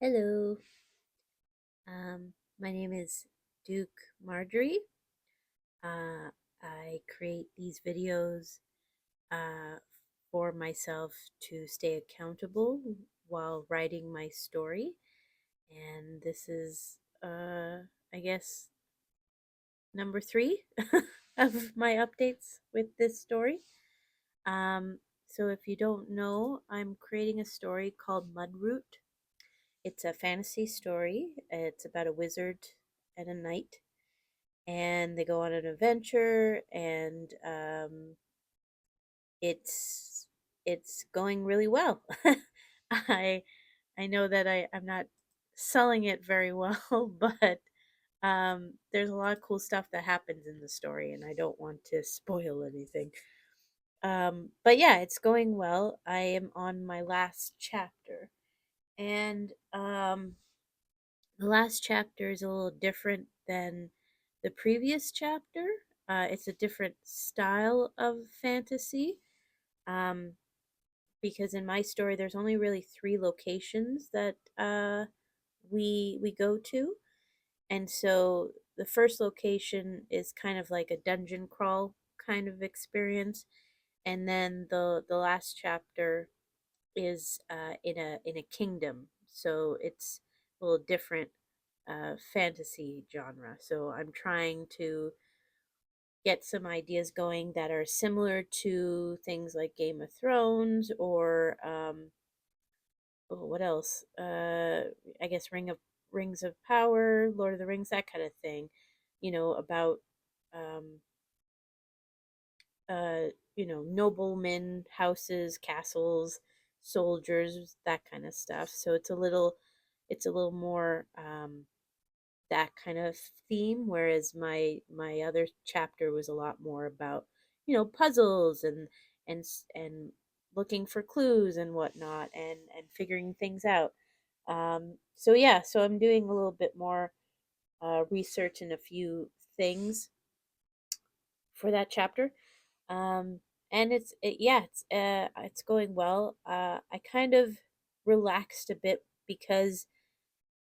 Hello, my name is Duke Marjorie. I create these videos uh, for myself to stay accountable while writing my story. And this is, I guess, number three of my updates with this story. Um, so, if you don't know, I'm creating a story called Mudroot. It's a fantasy story. It's about a wizard and a knight, and they go on an adventure, and it's it's going really well. I I know that I'm not selling it very well, but there's a lot of cool stuff that happens in the story, and I don't want to spoil anything. But yeah, it's going well. I am on my last chapter, and the last chapter is a little different than the previous chapter. It's a different style of fantasy. Um, because in my story, there's only really three locations that we go to, and so the first location is kind of like a dungeon crawl kind of experience, and then the last chapter is in a kingdom, so it's a little different fantasy genre. So I'm trying to get some ideas going that are similar to things like Game of Thrones or oh, what else? I guess Rings of Power, Lord of the Rings, that kind of thing. About um, uh, noblemen, houses, castles, soldiers, that kind of stuff. So it's a little more that kind of theme, whereas my other chapter was a lot more about puzzles and looking for clues and whatnot, and figuring things out. So yeah, so I'm doing a little bit more research in a few things for that chapter. um and yeah, it's going well. I kind of relaxed a bit because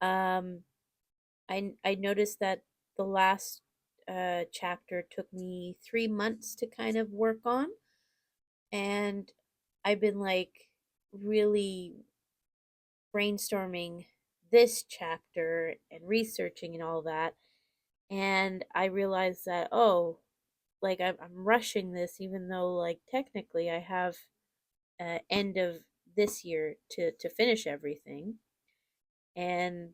um I noticed that the last chapter took me 3 months to kind of work on, and I've been like really brainstorming this chapter and researching and all that, and I realized that, oh, like I'm rushing this, even though like technically I have end of this year to finish everything. And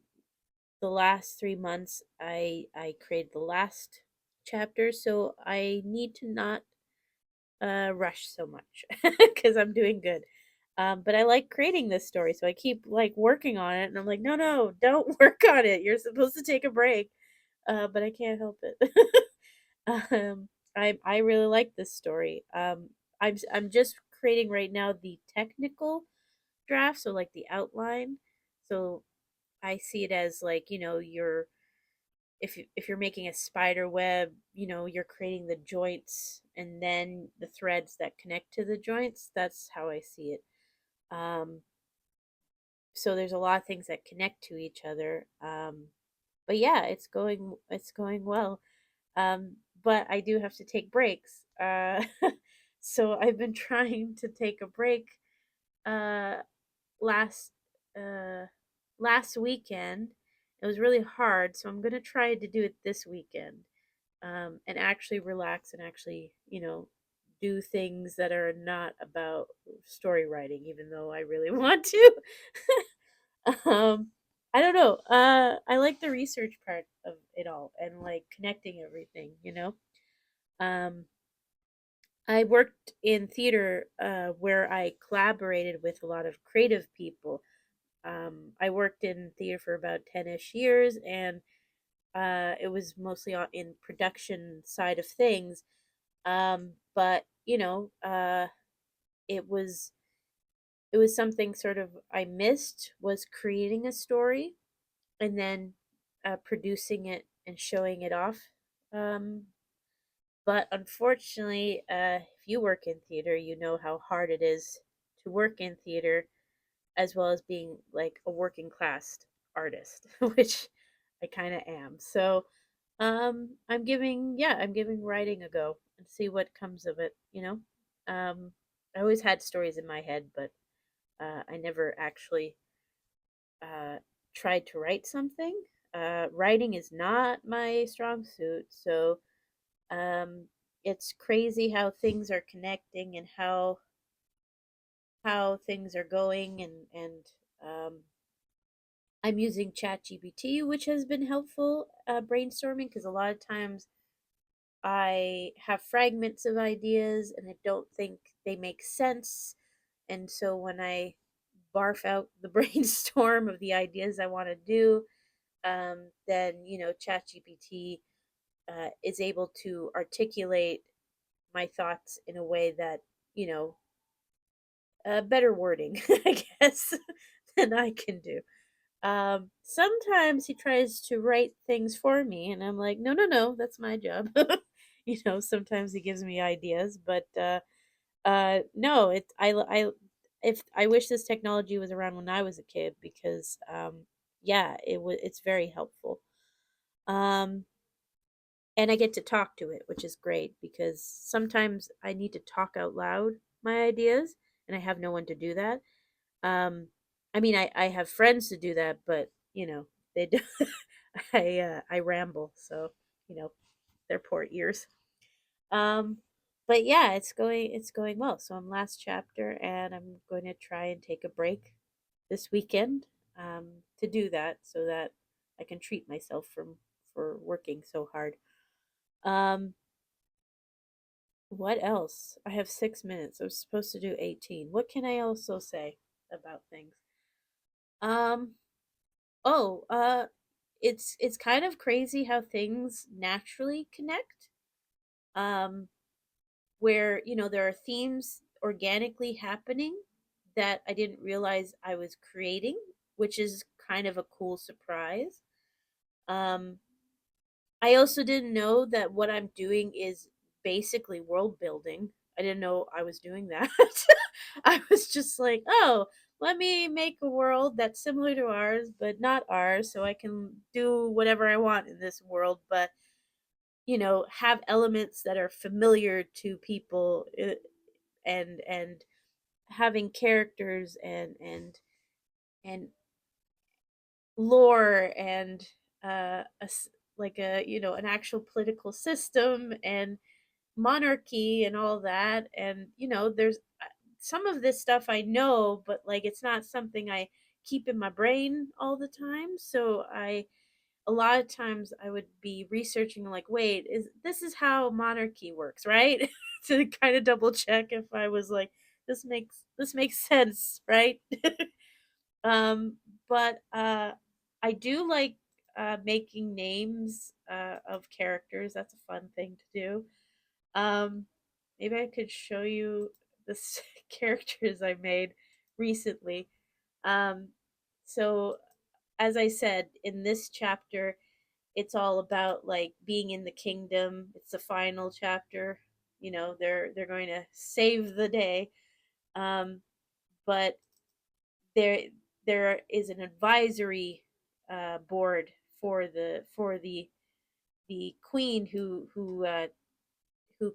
the last 3 months I created the last chapter, so I need to not rush so much because I'm doing good. But I like creating this story, so I keep like working on it, and I'm like, no, no, don't work on it. You're supposed to take a break. But I can't help it. I really like this story. I'm just creating right now the technical draft, so like the outline. So I see it as like, you're if you're making a spider web, you're creating the joints and then the threads that connect to the joints. That's how I see it. Um, so there's a lot of things that connect to each other. But yeah, it's going well. But I do have to take breaks. So I've been trying to take a break uh, last uh, last weekend. It was really hard, so I'm gonna try to do it this weekend, and actually relax and actually, do things that are not about story writing, even though I really want to. um, I don't know. I like the research part of it all and like connecting everything. Um, I worked in theater where I collaborated with a lot of creative people. I worked in theater for about 10-ish years, and it was mostly in production side of things. But it was something sort of I missed, was creating a story and then producing it and showing it off. Um, but unfortunately, if you work in theater, you know how hard it is to work in theater as well as being like a working class artist, which I kind of am. So I'm giving writing a go and see what comes of it, you know. I always had stories in my head, but I never actually uh, tried to write something. Writing is not my strong suit, so um, it's crazy how things are connecting and how things are going, and I'm using ChatGPT, which has been helpful brainstorming because a lot of times I have fragments of ideas and I don't think they make sense. And so when I barf out the brainstorm of the ideas I want to do, then, ChatGPT is able to articulate my thoughts in a way that, you know, better wording, I guess, than I can do. Sometimes he tries to write things for me, and I'm like, no, no, no, that's my job. Sometimes he gives me ideas, but no, if I wish this technology was around when I was a kid because, yeah, it's very helpful. Um, and I get to talk to it, which is great because sometimes I need to talk out loud my ideas, and I have no one to do that. Um, I mean, I have friends to do that, but they do. I ramble, so their poor ears. Um, but yeah, it's going well. So I'm last chapter, and I'm going to try and take a break this weekend to do that, so that I can treat myself for working so hard. Um, what else? I have 6 minutes. I was supposed to do 18. What can I also say about things? Um, Oh, it's kind of crazy how things naturally connect. Um, where, there are themes organically happening that I didn't realize I was creating, which is kind of a cool surprise. Um, I also didn't know that what I'm doing is basically world building. I didn't know I was doing that. I was just like, oh, let me make a world that's similar to ours, but not ours, so I can do whatever I want in this world, but, have elements that are familiar to people, and having characters and lore and like an actual political system and monarchy and all that. And there's some of this stuff I know, but like it's not something I keep in my brain all the time. So I a lot of times I would be researching, like, wait, is how monarchy works, right? To kind of double check if I was like, this makes sense, right? um but I do like making names of characters. That's a fun thing to do. um, Maybe I could show you the characters I made recently. Um, so, as I said, in this chapter, it's all about like being in the kingdom. It's the final chapter. They're going to save the day. Um, but there there is an advisory board for the queen who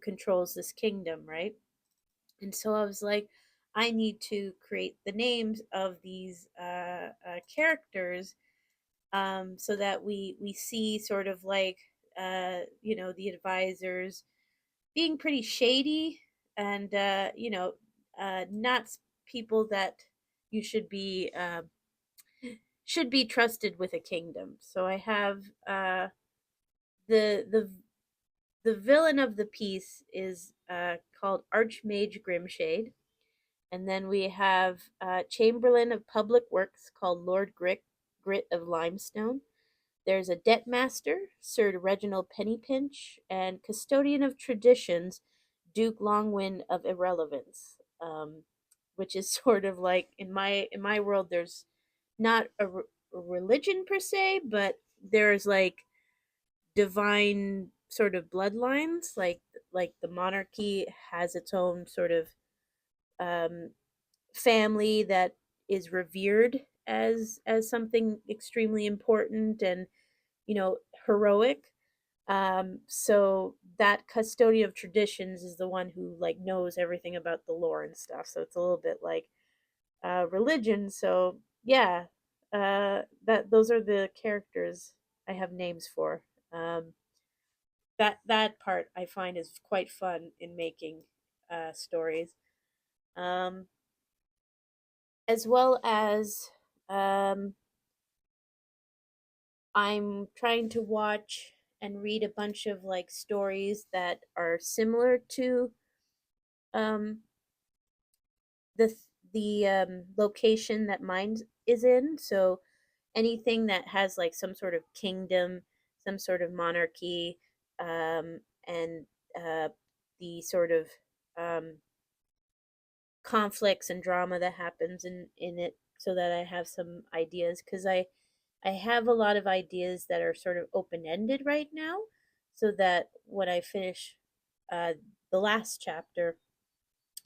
controls this kingdom, right? And so I was like, I need to create the names of these characters, so that we see sort of like the advisors being pretty shady, and not people that you should be trusted with a kingdom. So I have the the the villain of the piece is called Archmage Grimshade. And then we have Chamberlain of Public Works called Lord Grit of Limestone. There's a Debt Master, Sir Reginald Pennypinch, and Custodian of Traditions, Duke Longwin of Irrelevance. Which is sort of like in my world, there's not a religion per se, but there's like divine sort of bloodlines, like the monarchy has its own sort of um family that is revered as something extremely important and, heroic. So that custodian of traditions is the one who like knows everything about the lore and stuff. So it's a little bit like religion. So yeah, that those are the characters I have names for. Um, that part I find is quite fun in making stories, um, as well as um, I'm trying to watch and read a bunch of like stories that are similar to um, the location that mine is in. So anything that has like some sort of kingdom, some sort of monarchy, and uh, the sort of um, conflicts and drama that happens in it, so that I have some ideas because I have a lot of ideas that are sort of open ended right now, so that when I finish uh, the last chapter,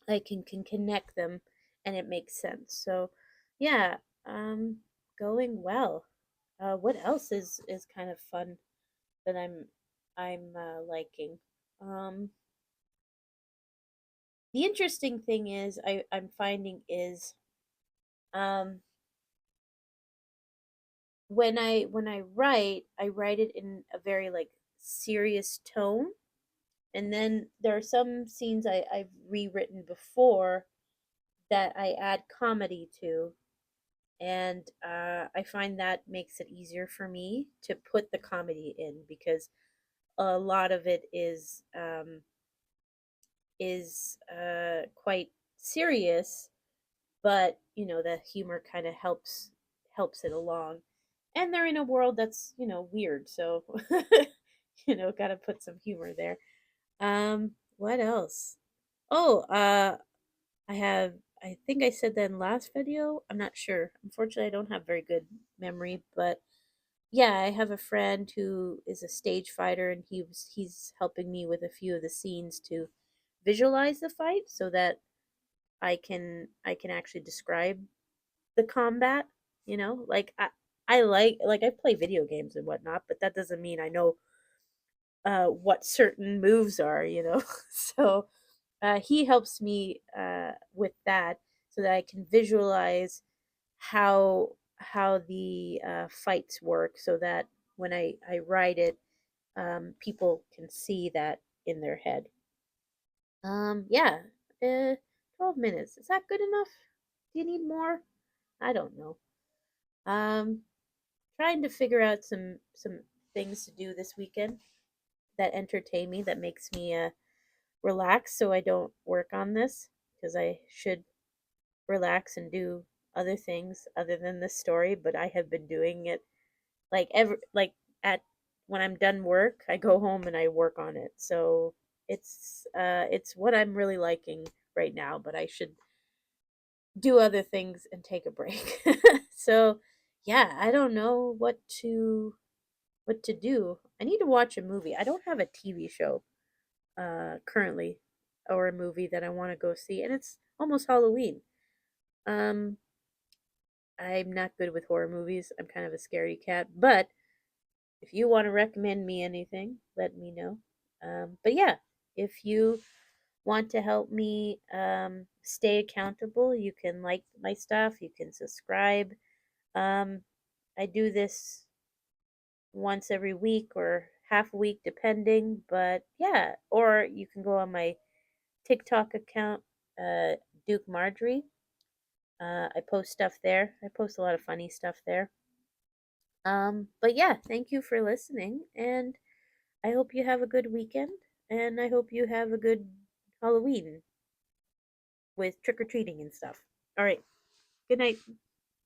I can connect them and it makes sense. So, yeah, um, going well. What else is kind of fun that I'm liking? Um, the interesting thing is I'm finding is um, when I write, I write it in a very like serious tone, and then there are some scenes I've rewritten before that I add comedy to, and I find that makes it easier for me to put the comedy in because a lot of it is quite serious, but the humor kind of helps it along, and they're in a world that's weird, so got to put some humor there. What else? Oh, I have. I think I said that in last video. I'm not sure. Unfortunately, I don't have very good memory, but yeah, I have a friend who is a stage fighter, and he's helping me with a few of the scenes to visualize the fight, so that I can actually describe the combat. Like I like I play video games and whatnot, but that doesn't mean I know what certain moves are. So he helps me with that so that I can visualize how the fights work, so that when I write it, people can see that in their head. Yeah, 12 minutes. Is that good enough? Do you need more? I don't know. Um, Trying to figure out some things to do this weekend that entertain me, that makes me relax, so I don't work on this because I should relax and do other things other than this story. But I have been doing it like at when I'm done work, I go home and I work on it. So it's what I'm really liking right now, but I should do other things and take a break. So, yeah, I don't know what to do. I need to watch a movie. I don't have a TV show currently, or a movie that I want to go see, and it's almost Halloween. Um I'm not good with horror movies. I'm kind of a scaredy cat, but if you want to recommend me anything, let me know. But yeah, if you want to help me stay accountable, you can like my stuff, you can subscribe. Um, I do this once every week or half a week, depending. But yeah, or you can go on my TikTok account, uh, Duke Marjorie. I post stuff there. I post a lot of funny stuff there. But yeah, thank you for listening, and I hope you have a good weekend, and I hope you have a good Halloween with trick or treating and stuff. All right. Good night.